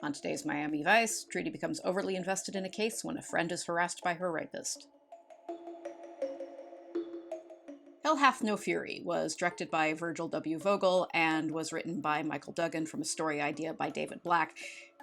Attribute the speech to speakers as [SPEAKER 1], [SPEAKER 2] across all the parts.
[SPEAKER 1] On today's Miami Vice, Trudy becomes overly invested in a case when a friend is harassed by her rapist. Hell Hath No Fury was directed by Virgil W. Vogel and was written by Michael Duggan from a story idea by David Black.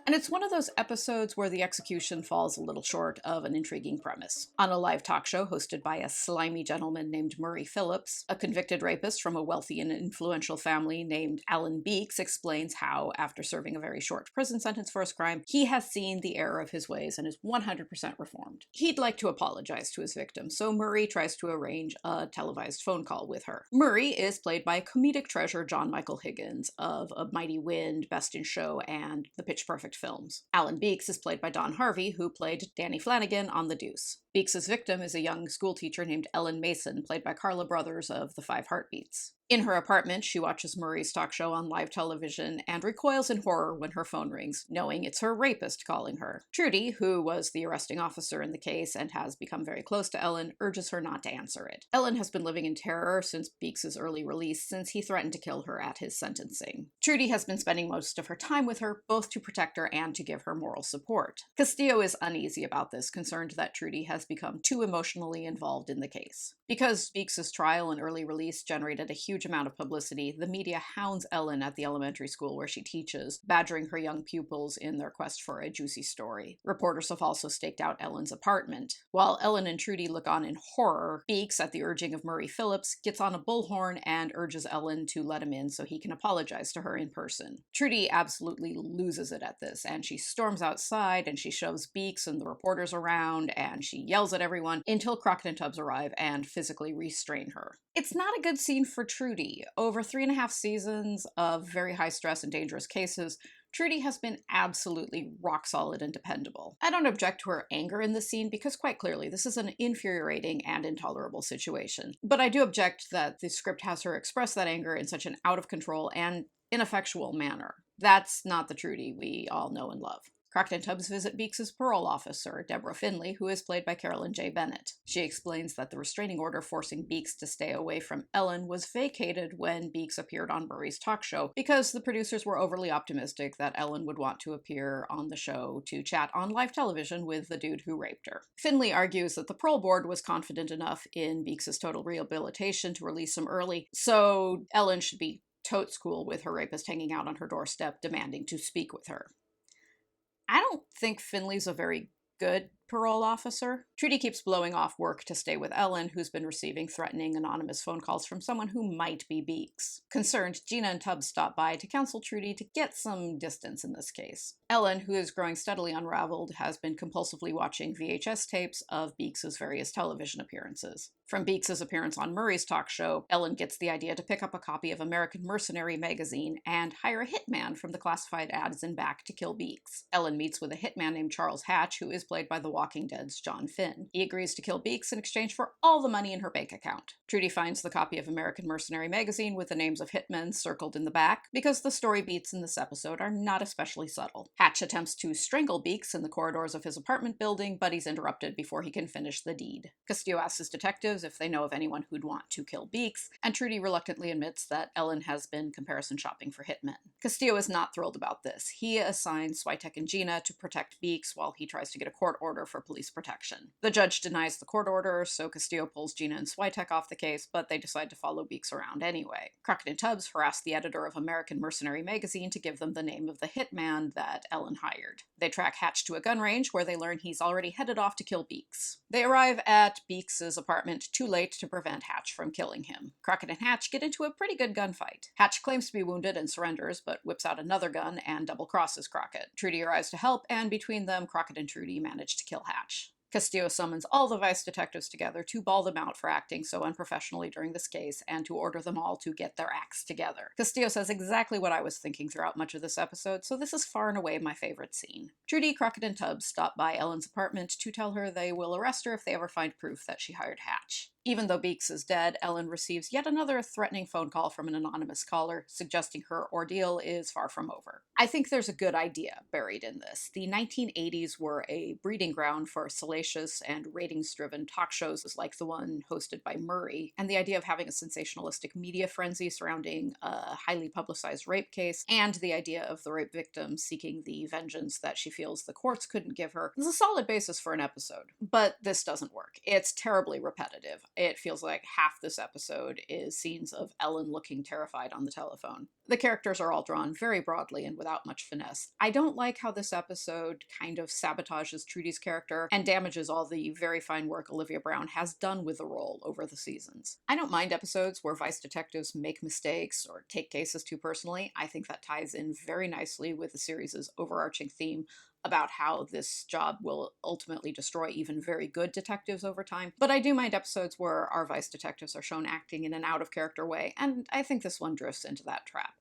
[SPEAKER 1] And it's one of those episodes where the execution falls a little short of an intriguing premise. On a live talk show hosted by a slimy gentleman named Murray Phillips, a convicted rapist from a wealthy and influential family named Alan Beeks explains how, after serving a very short prison sentence for his crime, he has seen the error of his ways and is 100% reformed. He'd like to apologize to his victim, so Murray tries to arrange a televised phone call with her. Murray is played by comedic treasure John Michael Higgins of A Mighty Wind, Best in Show, and the Pitch Perfect films. Alan Beeks is played by Don Harvey, who played Danny Flanagan on The Deuce. Beeks' victim is a young schoolteacher named Ellen Mason, played by Carla Brothers of The Five Heartbeats. In her apartment, she watches Murray's talk show on live television and recoils in horror when her phone rings, knowing it's her rapist calling her. Trudy, who was the arresting officer in the case and has become very close to Ellen, urges her not to answer it. Ellen has been living in terror since Beeks' early release, since he threatened to kill her at his sentencing. Trudy has been spending most of her time with her, both to protect her and to give her moral support. Castillo is uneasy about this, concerned that Trudy has become too emotionally involved in the case. Because Beeks' trial and early release generated a huge amount of publicity, the media hounds Ellen at the elementary school where she teaches, badgering her young pupils in their quest for a juicy story. Reporters have also staked out Ellen's apartment. While Ellen and Trudy look on in horror, Beeks, at the urging of Murray Phillips, gets on a bullhorn and urges Ellen to let him in so he can apologize to her in person. Trudy absolutely loses it at this, and she storms outside and she shoves Beeks and the reporters around, and she yells at everyone until Crockett and Tubbs arrive and physically restrain her. It's not a good scene for Trudy. Over 3.5 seasons of very high stress and dangerous cases, Trudy has been absolutely rock solid and dependable. I don't object to her anger in this scene because quite clearly this is an infuriating and intolerable situation. But I do object that the script has her express that anger in such an out of control and ineffectual manner. That's not the Trudy we all know and love. Crockett and Tubbs visit Beeks' parole officer, Deborah Finley, who is played by Carolyn J. Bennett. She explains that the restraining order forcing Beeks to stay away from Ellen was vacated when Beeks appeared on Murray's talk show because the producers were overly optimistic that Ellen would want to appear on the show to chat on live television with the dude who raped her. Finley argues that the parole board was confident enough in Beeks' total rehabilitation to release him early, so Ellen should be totes cool with her rapist hanging out on her doorstep demanding to speak with her. I don't think Finley's a very good parole officer. Trudy keeps blowing off work to stay with Ellen, who's been receiving threatening anonymous phone calls from someone who might be Beeks. Concerned, Gina and Tubbs stop by to counsel Trudy to get some distance in this case. Ellen, who is growing steadily unraveled, has been compulsively watching VHS tapes of Beeks' various television appearances. From Beeks' appearance on Murray's talk show, Ellen gets the idea to pick up a copy of American Mercenary magazine and hire a hitman from the classified ads in back to kill Beeks. Ellen meets with a hitman named Charles Hatch, who is played by The Walking Dead's John Finn. He agrees to kill Beeks in exchange for all the money in her bank account. Trudy finds the copy of American Mercenary magazine with the names of hitmen circled in the back, because the story beats in this episode are not especially subtle. Hatch attempts to strangle Beeks in the corridors of his apartment building, but he's interrupted before he can finish the deed. Castillo asks his detectives if they know of anyone who'd want to kill Beeks, and Trudy reluctantly admits that Ellen has been comparison shopping for hitmen. Castillo is not thrilled about this. He assigns Switek and Gina to protect Beeks while he tries to get a court order for police protection. The judge denies the court order, so Castillo pulls Gina and Switek off the case, but they decide to follow Beeks around anyway. Crockett and Tubbs harass the editor of American Mercenary magazine to give them the name of the hitman that Ellen hired. They track Hatch to a gun range where they learn he's already headed off to kill Beeks. They arrive at Beeks' apartment too late to prevent Hatch from killing him. Crockett and Hatch get into a pretty good gunfight. Hatch claims to be wounded and surrenders, but whips out another gun and double-crosses Crockett. Trudy arrives to help, and between them, Crockett and Trudy manage to kill Hatch. Castillo summons all the Vice detectives together to bawl them out for acting so unprofessionally during this case and to order them all to get their acts together. Castillo says exactly what I was thinking throughout much of this episode, so this is far and away my favorite scene. Trudy, Crockett, and Tubbs stop by Ellen's apartment to tell her they will arrest her if they ever find proof that she hired Hatch. Even though Beeks is dead, Ellen receives yet another threatening phone call from an anonymous caller, suggesting her ordeal is far from over. I think there's a good idea buried in this. The 1980s were a breeding ground for salacious and ratings-driven talk shows like the one hosted by Murray, and the idea of having a sensationalistic media frenzy surrounding a highly publicized rape case, and the idea of the rape victim seeking the vengeance that she feels the courts couldn't give her, is a solid basis for an episode. But this doesn't work. It's terribly repetitive. It feels like half this episode is scenes of Ellen looking terrified on the telephone. The characters are all drawn very broadly and without much finesse. I don't like how this episode kind of sabotages Trudy's character and damages all the very fine work Olivia Brown has done with the role over the seasons. I don't mind episodes where Vice detectives make mistakes or take cases too personally. I think that ties in very nicely with the series' overarching theme about how this job will ultimately destroy even very good detectives over time. But I do mind episodes where our Vice detectives are shown acting in an out-of-character way, and I think this one drifts into that trap.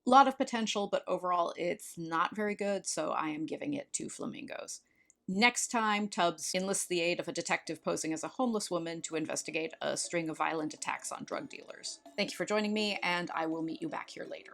[SPEAKER 1] A lot of potential, but overall it's not very good, so I am giving it 2 flamingos. Next time, Tubbs enlists the aid of a detective posing as a homeless woman to investigate a string of violent attacks on drug dealers. Thank you for joining me, and I will meet you back here later.